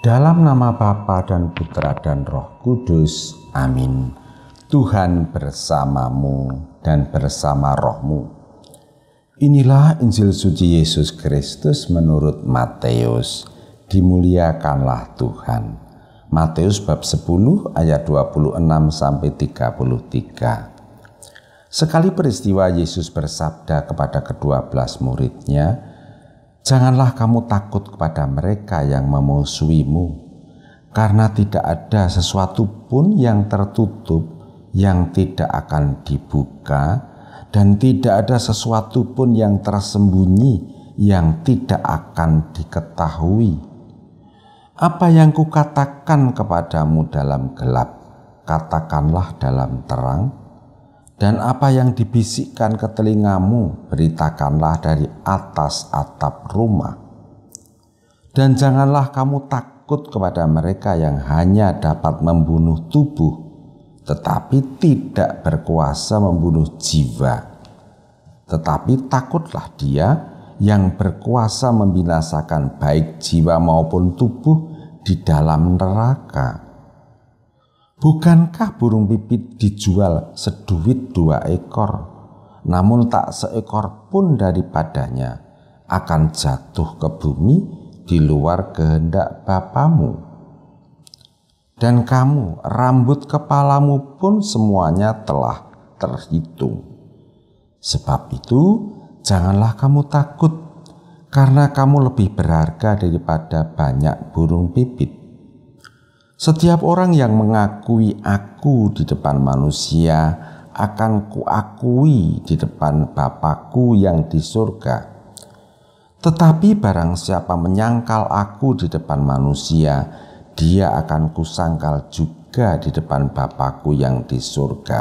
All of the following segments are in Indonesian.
Dalam nama Bapa dan Putra dan Roh Kudus. Amin. Tuhan bersamamu dan bersama rohmu. Inilah Injil suci Yesus Kristus menurut Matius. Dimuliakanlah Tuhan. Matius bab 10 ayat 26 sampai 33. Sekali peristiwa Yesus bersabda kepada ke-12 muridnya, "Janganlah kamu takut kepada mereka yang memusuhimu, karena tidak ada sesuatu pun yang tertutup yang tidak akan dibuka, dan tidak ada sesuatu pun yang tersembunyi yang tidak akan diketahui. Apa yang kukatakan kepadamu dalam gelap, katakanlah dalam terang. Dan apa yang dibisikkan ke telingamu, beritakanlah dari atas atap rumah. Dan janganlah kamu takut kepada mereka yang hanya dapat membunuh tubuh, tetapi tidak berkuasa membunuh jiwa. Tetapi takutlah Dia yang berkuasa membinasakan baik jiwa maupun tubuh di dalam neraka. Bukankah burung pipit dijual seduit 2 ekor, namun tak seekor pun daripadanya akan jatuh ke bumi di luar kehendak Bapamu? Dan kamu, rambut kepalamu pun semuanya telah terhitung. Sebab itu, janganlah kamu takut, karena kamu lebih berharga daripada banyak burung pipit. Setiap orang yang mengakui aku di depan manusia akan kuakui di depan Bapa-Ku yang di surga. Tetapi barang siapa menyangkal aku di depan manusia, dia akan kusangkal juga di depan Bapa-Ku yang di surga."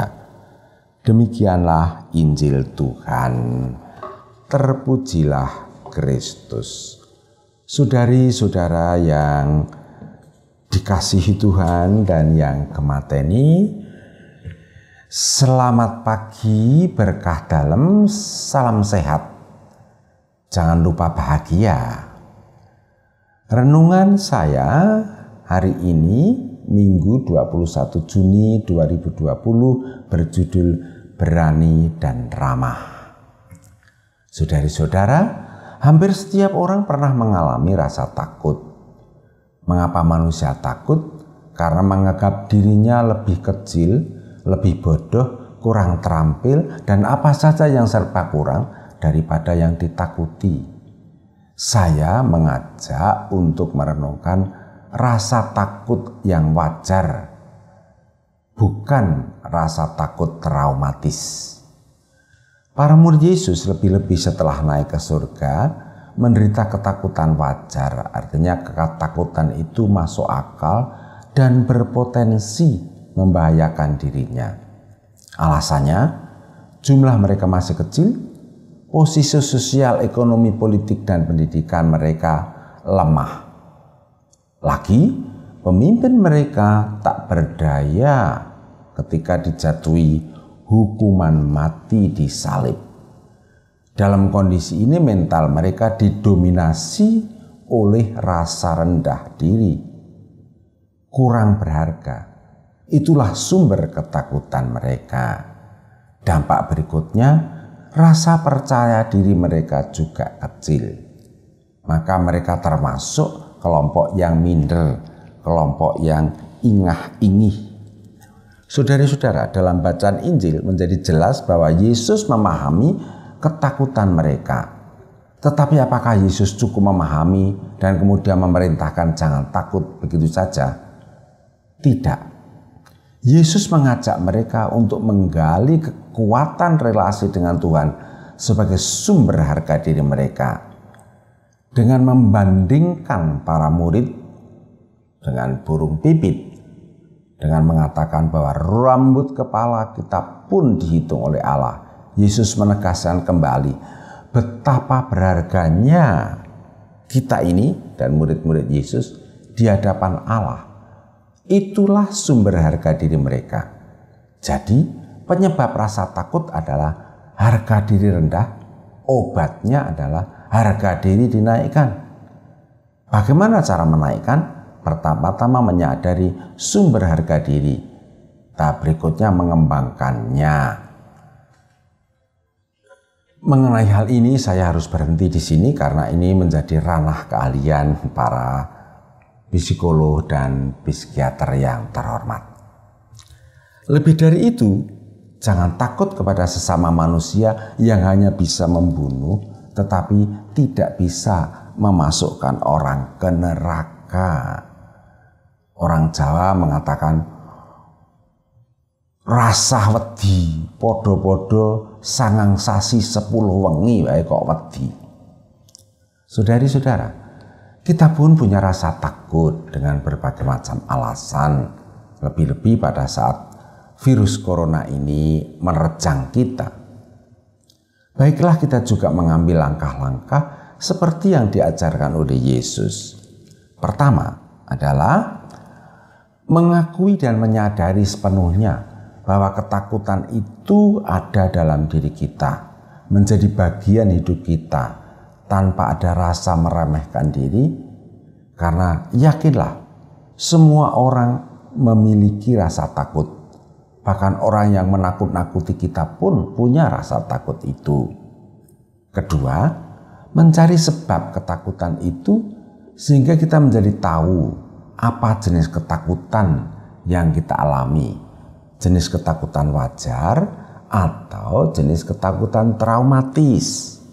Demikianlah Injil Tuhan. Terpujilah Kristus. Saudari-saudara yang dikasihi Tuhan dan yang kemateni, selamat pagi, berkah dalam, salam sehat, jangan lupa bahagia. Renungan saya hari ini Minggu 21 Juni 2020 berjudul Berani dan Ramah. Saudari-saudara, hampir setiap orang pernah mengalami rasa takut. Mengapa manusia takut? Karena menganggap dirinya lebih kecil, lebih bodoh, kurang terampil, dan apa saja yang serba kurang daripada yang ditakuti. Saya mengajak untuk merenungkan rasa takut yang wajar, bukan rasa takut traumatis. Para murid Yesus lebih-lebih setelah naik ke surga menderita ketakutan wajar, artinya ketakutan itu masuk akal dan berpotensi membahayakan dirinya. Alasannya, jumlah mereka masih kecil, posisi sosial, ekonomi, politik, dan pendidikan mereka lemah. Lagi, pemimpin mereka tak berdaya ketika dijatuhi hukuman mati di salib. Dalam kondisi ini mental mereka didominasi oleh rasa rendah diri, kurang berharga. Itulah sumber ketakutan mereka. Dampak berikutnya, rasa percaya diri mereka juga kecil. Maka mereka termasuk kelompok yang minder, kelompok yang ingah-ingih. Saudari-saudara, dalam bacaan Injil menjadi jelas bahwa Yesus memahami ketakutan mereka. Tetapi apakah Yesus cukup memahami dan kemudian memerintahkan jangan takut begitu saja? Tidak. Yesus mengajak mereka untuk menggali kekuatan relasi dengan Tuhan sebagai sumber harga diri mereka. Dengan membandingkan para murid dengan burung pipit, dengan mengatakan bahwa rambut kepala kita pun dihitung oleh Allah, Yesus menegaskan kembali betapa berharganya kita ini dan murid-murid Yesus di hadapan Allah. Itulah sumber harga diri mereka. Jadi penyebab rasa takut adalah harga diri rendah, obatnya adalah harga diri dinaikkan. Bagaimana cara menaikkan? pertama-tama menyadari sumber harga diri. Tahap berikutnya mengembangkannya. Mengenai hal ini saya harus berhenti di sini karena ini menjadi ranah keahlian para psikolog dan psikiater yang terhormat. Lebih dari itu, jangan takut kepada sesama manusia yang hanya bisa membunuh tetapi tidak bisa memasukkan orang ke neraka. Orang Jawa mengatakan rasa wedi podo-podo sangang sasi 10 wengi wae kok wedi. Saudari-saudara, kita pun punya rasa takut dengan berbagai macam alasan, lebih-lebih pada saat virus corona ini menerjang kita. Baiklah kita juga mengambil langkah-langkah seperti yang diajarkan oleh Yesus. Pertama adalah mengakui dan menyadari sepenuhnya bahwa ketakutan itu ada dalam diri kita, menjadi bagian hidup kita tanpa ada rasa meremehkan diri, karena yakinlah semua orang memiliki rasa takut. Bahkan orang yang menakut-nakuti kita pun punya rasa takut itu. Kedua, mencari sebab ketakutan itu sehingga kita menjadi tahu apa jenis ketakutan yang kita alami. Jenis ketakutan wajar atau jenis ketakutan traumatis.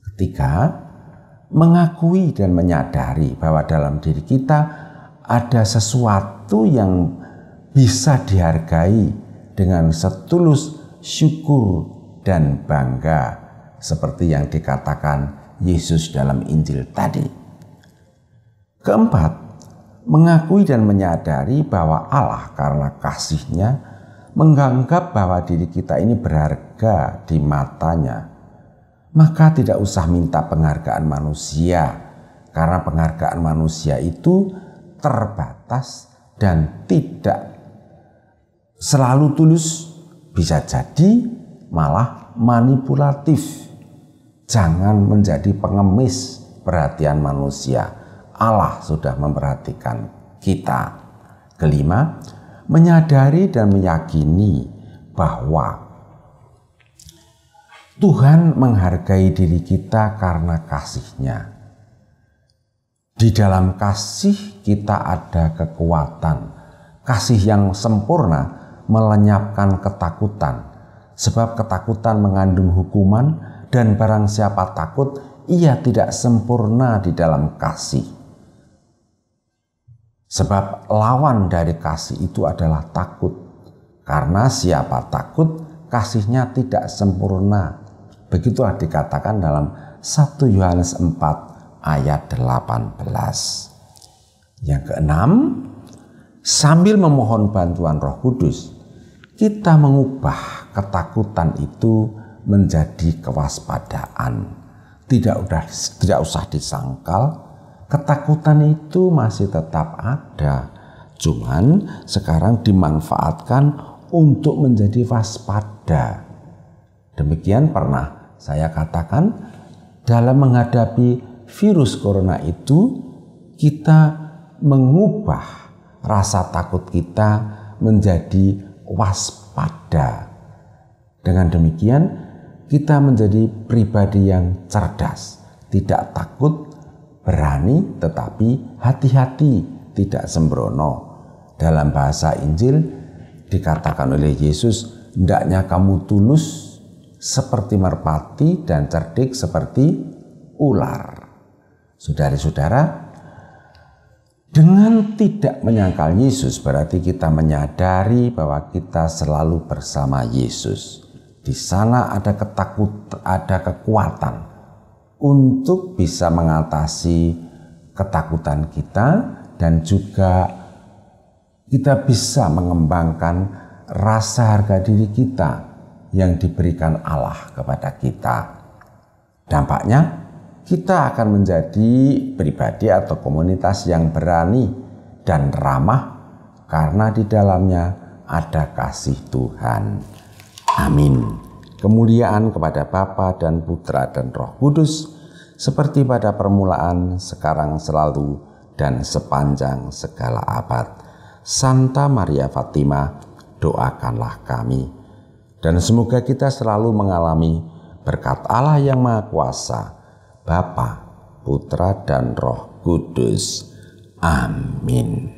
Ketiga, mengakui dan menyadari bahwa dalam diri kita ada sesuatu yang bisa dihargai dengan setulus syukur dan bangga seperti yang dikatakan Yesus dalam Injil tadi. Keempat, mengakui dan menyadari bahwa Allah karena kasih-Nya menganggap bahwa diri kita ini berharga di matanya. Maka tidak usah minta penghargaan manusia, karena penghargaan manusia itu terbatas dan tidak selalu tulus, bisa jadi malah manipulatif. Jangan menjadi pengemis perhatian manusia. Allah sudah memperhatikan kita. Kelima, menyadari dan meyakini bahwa Tuhan menghargai diri kita karena kasih-Nya. Di dalam kasih kita ada kekuatan. Kasih yang sempurna melenyapkan ketakutan. Sebab ketakutan mengandung hukuman dan barang siapa takut, ia tidak sempurna di dalam kasih. Sebab lawan dari kasih itu adalah takut. Karena siapa takut, kasih-Nya tidak sempurna. Begitulah dikatakan dalam 1 Yohanes 4 ayat 18. Yang keenam, sambil memohon bantuan Roh Kudus, kita mengubah ketakutan itu menjadi kewaspadaan. Tidak usah disangkal. Ketakutan itu masih tetap ada, cuman sekarang dimanfaatkan untuk menjadi waspada. Demikian pernah saya katakan, dalam menghadapi virus corona itu kita mengubah rasa takut kita menjadi waspada. Dengan demikian kita menjadi pribadi yang cerdas, tidak takut, berani tetapi hati-hati, tidak sembrono. Dalam bahasa Injil dikatakan oleh Yesus, hendaknya kamu tulus seperti merpati dan cerdik seperti ular. Saudara-saudara, dengan tidak menyangkal Yesus berarti kita menyadari bahwa kita selalu bersama Yesus. Di sana ada kekuatan untuk bisa mengatasi ketakutan kita, dan juga kita bisa mengembangkan rasa harga diri kita yang diberikan Allah kepada kita. Dampaknya kita akan menjadi pribadi atau komunitas yang berani dan ramah karena di dalamnya ada kasih Tuhan. Amin. Kemuliaan kepada Bapa dan Putra dan Roh Kudus, seperti pada permulaan, sekarang, selalu, dan sepanjang segala abad. Santa Maria Fatima, doakanlah kami. Dan semoga kita selalu mengalami berkat Allah yang Maha Kuasa, Bapa, Putra, dan Roh Kudus. Amin.